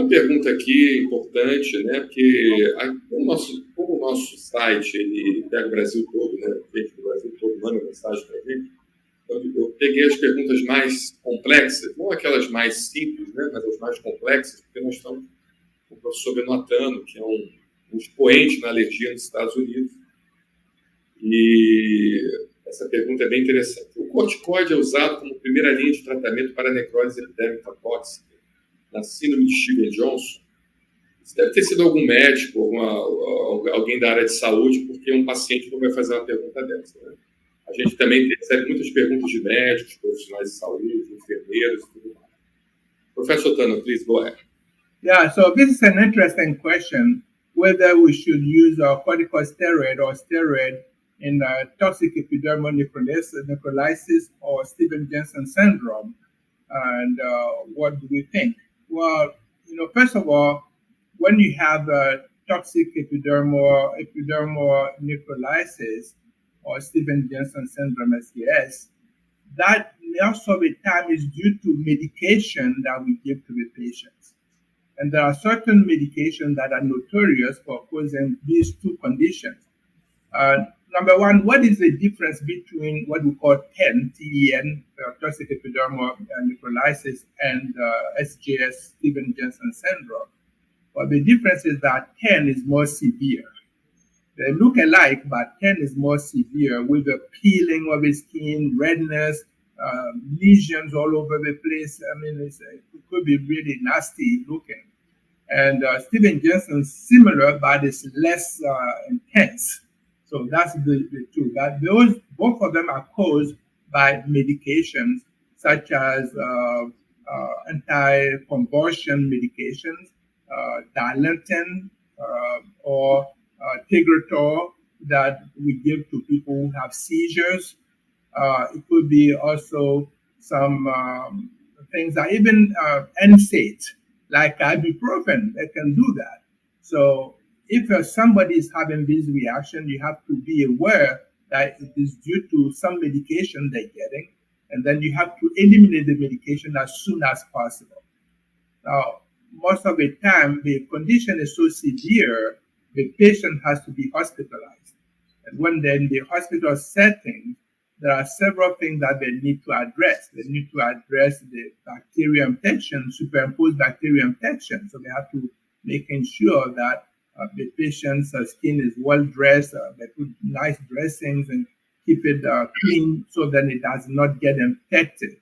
uma pergunta aqui importante, né? Porque como o nosso site ele pega o Brasil todo, né? Gente do Brasil todo manda mensagem para a gente. Eu peguei as perguntas mais complexas, não aquelas mais simples, né? Mas as mais complexas, porque nós estamos com o professor Benoit Tano, que é um expoente na alergia nos Estados Unidos. E essa pergunta é bem interessante. O corticoide é usado como primeira linha de tratamento para a necrólise epidérmica tóxica na síndrome de Stevens-Johnson. Isso deve ter sido algum médico, alguém da área de saúde, porque um paciente não vai fazer uma pergunta dessa, né? A gente também recebe muitas perguntas de médicos, profissionais de saúde, enfermeiros e tudo mais. Professor Tano, please go ahead. Yeah, so this is an interesting question, whether we should use a corticosteroid or steroid in toxic epidermal necrolysis or Stevens-Johnson syndrome. And what do we think? Well, first of all, when you have toxic epidermal necrolysis or Stevens-Johnson syndrome, SJS, that most of the time is due to medication that we give to the patients. And there are certain medications that are notorious for causing these two conditions. Number one, what is the difference between what we call TEN, toxic epidermal necrolysis, and SJS, Stevens-Johnson syndrome? Well, the difference is that TEN is more severe. They look alike, but TEN is more severe with the peeling of the skin, redness, lesions all over the place. I mean, it could be really nasty looking. And Stevens-Johnson is similar, but it's less intense. So that's the two. But both of them are caused by medications such as anti-convulsion medications, Dilantin or Tegretol that we give to people who have seizures. It could be also some things that even NSAID, like ibuprofen, they can do that. So if somebody is having this reaction, you have to be aware that it is due to some medication they're getting, and then you have to eliminate the medication as soon as possible. Now, most of the time, the condition is so severe, the patient has to be hospitalized. And when they're in the hospital setting, there are several things that they need to address. They need to address the bacterial infection, superimposed bacterial infection. So they have to making sure that the patient's skin is well dressed, they put nice dressings and keep it clean so that it does not get infected.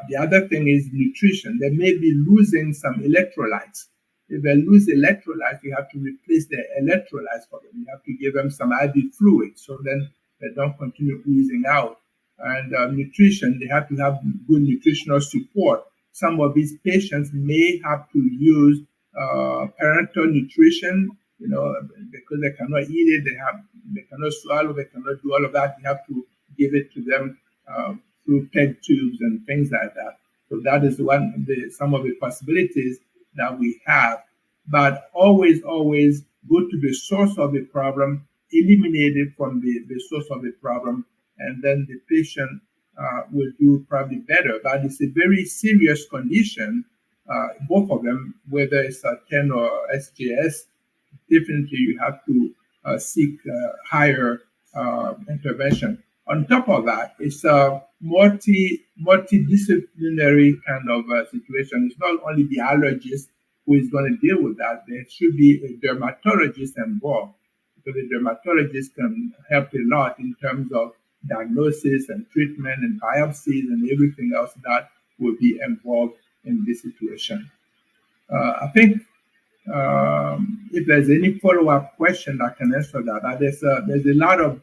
The other thing is nutrition. They may be losing some electrolytes. If they lose electrolytes, you have to replace the electrolytes for them. You have to give them some IV fluid so then they don't continue oozing out. And nutrition, they have to have good nutritional support. Some of these patients may have to use parental nutrition, because they cannot eat it, they cannot swallow, they cannot do all of that. You have to give it to them through PEG tubes and things like that. So that is some of the possibilities that we have. But always go to the source of the problem, eliminate it from the source of the problem, and then the patient will do probably better. But it's a very serious condition, both of them, whether it's a TEN or SJS. Definitely you have to seek higher intervention. On top of that, it's a multidisciplinary kind of situation. It's not only the allergist who is going to deal with that. There should be a dermatologist involved, because the dermatologist can help a lot in terms of diagnosis and treatment and biopsies and everything else that will be involved in this situation. I think if there's any follow-up question, I can answer that. There's a lot of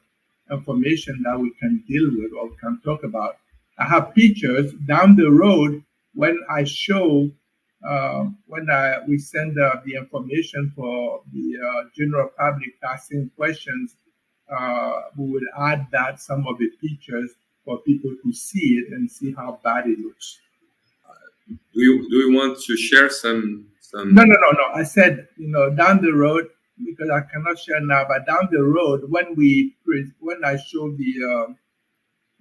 information that we can deal with or can talk about. I have pictures down the road when I show, we send the information for the general public asking questions, we will add that some of the pictures for people to see it and see how bad it looks. Do you want to share some? No. I said, down the road, because I cannot share now, but down the road, when I show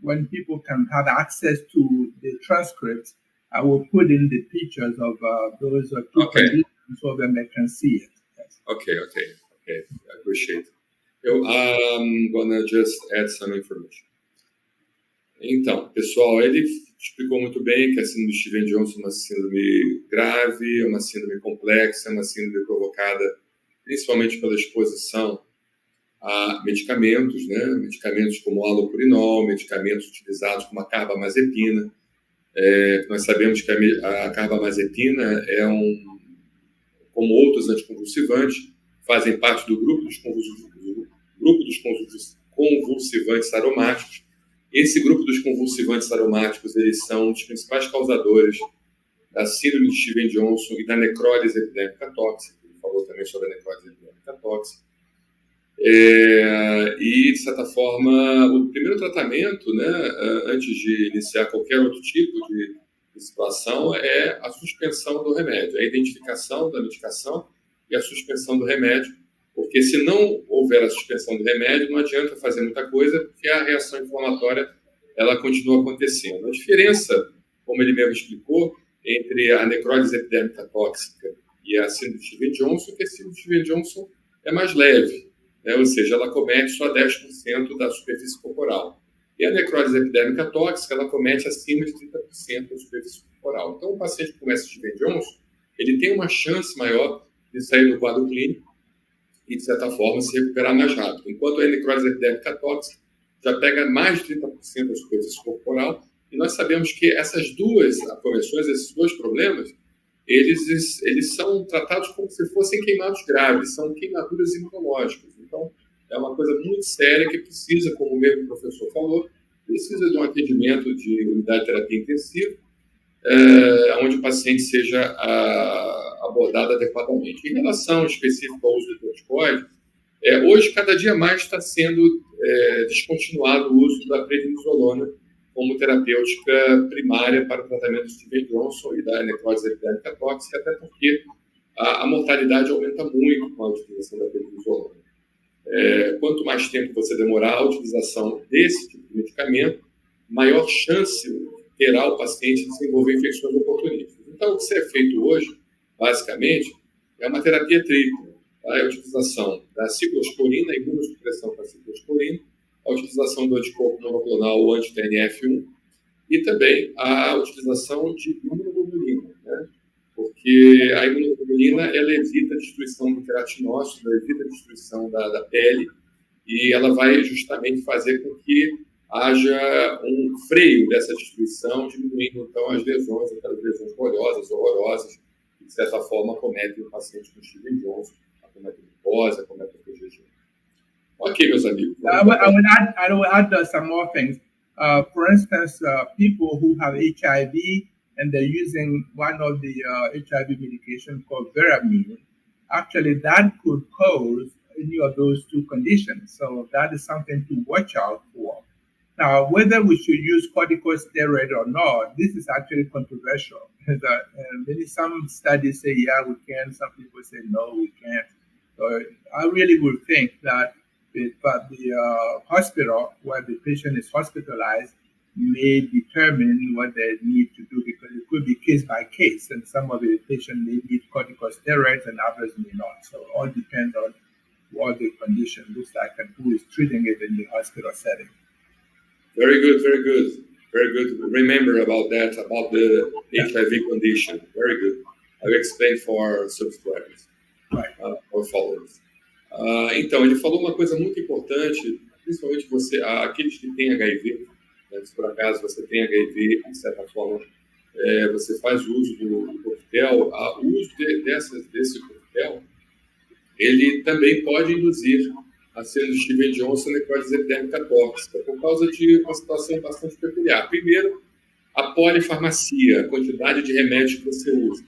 when people can have access to the transcripts, I will put in the pictures of those two conditions so that they can see it. Yes. Okay. I appreciate it. I'm gonna just add some information. Então, pessoal, ele explicou muito bem que a síndrome de Stevens-Johnson é uma síndrome grave, é uma síndrome complexa, é uma síndrome provocada principalmente pela exposição a medicamentos, né? Medicamentos como halopurinol, medicamentos utilizados como a carbamazepina. Nós sabemos que a carbamazepina como outros anticonvulsivantes, fazem parte do grupo dos convulsivantes aromáticos. Esse grupo dos convulsivantes aromáticos, eles são os principais causadores da síndrome de Stevens-Johnson e da necrólise epidérmica tóxica. Ele falou também sobre a necrólise epidérmica tóxica. E, de certa forma, o primeiro tratamento, né, antes de iniciar qualquer outro tipo de situação, é a suspensão do remédio, a identificação da medicação e a suspensão do remédio, porque se não houver a suspensão do remédio, não adianta fazer muita coisa, porque a reação inflamatória ela continua acontecendo. A diferença, como ele mesmo explicou, entre a necrólise epidérmica tóxica e a síndrome de Stevens-Johnson, é que a síndrome de Stevens-Johnson é mais leve, né? Ou seja, ela comete só 10% da superfície corporal. E a necrólise epidérmica tóxica, ela comete acima de 30% da superfície corporal. Então, o paciente que começa Stevens-Johnson, ele tem uma chance maior de sair do quadro clínico e, de certa forma, se recuperar mais rápido. Enquanto a necrólise epidérmica tóxica já pega mais de 30% da superfície corporal, e nós sabemos que essas duas acomeções, esses dois problemas, eles são tratados como se fossem queimados graves, são queimaduras imunológicas. Então, é uma coisa muito séria que precisa, como o mesmo professor falou, precisa de um atendimento de unidade de terapia intensiva, onde o paciente seja abordado adequadamente. Em relação específica ao uso do corticoide, hoje, cada dia mais está sendo descontinuado o uso da prednisolona como terapêutica primária para o tratamento de Stevens-Johnson e da necrose epidérmica tóxica, até porque a mortalidade aumenta muito com a utilização da prednisolona. Quanto mais tempo você demorar a utilização desse tipo de medicamento, maior chance terá o paciente de desenvolver infecções oportunistas. Então, o que é feito hoje, basicamente, é uma terapia tripla. Tá? É a utilização da ciclosporina, imunossupressão com a ciclosporina, a utilização do anticorpo monoclonal, o anti-TNF1, e também a utilização de imunoglobulina, né? Porque a imunoglobulina ela evita a destruição do queratinócito, ela evita a destruição da pele, e ela vai justamente fazer com que haja um freio dessa destruição, diminuindo então as lesões, aquelas lesões bolhosas, horrorosas, que de certa forma acometem o paciente com Stevens-Johnson, acometem a mucosa, acometem a PGG. Ok, meus amigos. I will add some more things. For instance, people who have HIV and they're using one of the HIV medication called vermelho, actually that could cause any of those two conditions. So that is something to watch out for. Now, whether we should use corticosteroid or not, this is actually controversial. Some studies say, yeah, we can. Some people say, no, we can't. So I really would think that the hospital where the patient is hospitalized may determine what they need to do, because it could be case by case, and some of the patients may need corticosteroids and others may not. So it all depends on what the condition looks like and who is treating it in the hospital setting. Very good, very good, very good. Remember about that, about the HIV condition. Very good. I will explain for subscribers, or followers. Então, ele falou uma coisa muito importante, principalmente aqueles que têm HIV, né, se por acaso você tem HIV, de certa forma, você faz uso do coquetel, o uso desse coquetel, ele também pode induzir a síndrome de Stevens-Johnson e necrose epidérmica tóxica, por causa de uma situação bastante peculiar. Primeiro, a polifarmacia, a quantidade de remédios que você usa.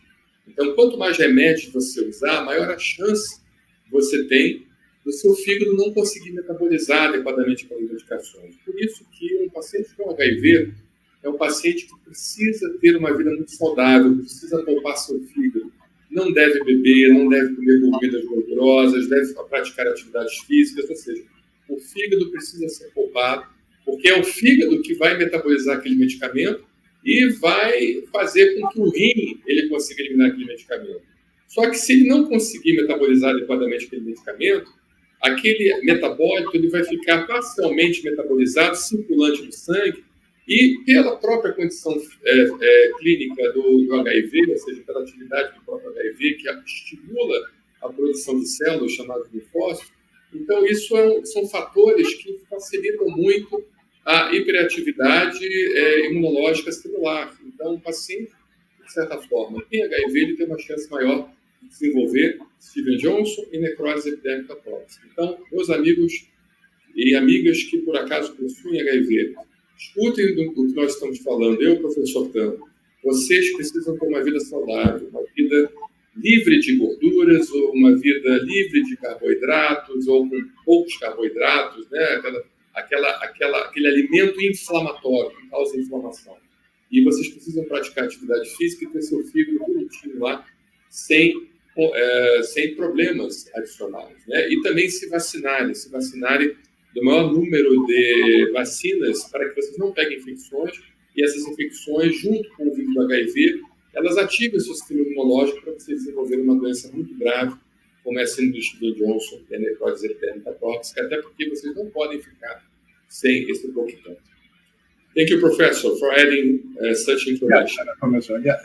Então, quanto mais remédios você usar, maior a chance você tem do seu fígado não conseguir metabolizar adequadamente aquelas medicações. Por isso que um paciente com HIV é um paciente que precisa ter uma vida muito saudável, precisa poupar seu fígado. Não deve beber, não deve comer bebidas gordurosas, deve praticar atividades físicas, ou seja, o fígado precisa ser poupado, porque é o fígado que vai metabolizar aquele medicamento e vai fazer com que o rim ele consiga eliminar aquele medicamento. Só que se ele não conseguir metabolizar adequadamente aquele medicamento, aquele metabólito ele vai ficar parcialmente metabolizado, circulante no sangue, e pela própria condição clínica do HIV, ou seja, pela atividade do próprio HIV, que estimula a produção de células, chamadas de linfócitos, então isso são fatores que facilitam muito a hiperatividade imunológica celular. Então, o paciente, de certa forma, tem HIV, ele tem uma chance maior de desenvolver Stevens-Johnson e necrose epidérmica tóxica. Então, meus amigos e amigas que, por acaso, possuem HIV, escutem do que nós estamos falando. Eu, professor Tano, vocês precisam ter uma vida saudável, uma vida livre de gorduras, ou uma vida livre de carboidratos, ou com poucos carboidratos, né? Aquele alimento inflamatório que causa inflamação. E vocês precisam praticar atividade física e ter seu fígado bonitinho lá, sem problemas adicionais, né? E também se vacinarem do maior número de vacinas para que vocês não peguem infecções, e essas infecções, junto com o vírus do HIV, elas ativam o seu sistema imunológico para vocês desenvolverem uma doença muito grave, como é a síndrome de Stevens-Johnson, que é a necrose epidérmica tóxica, até porque vocês não podem ficar sem esse documento. Thank you, Professor, for adding such information. Yeah, Professor. Yeah.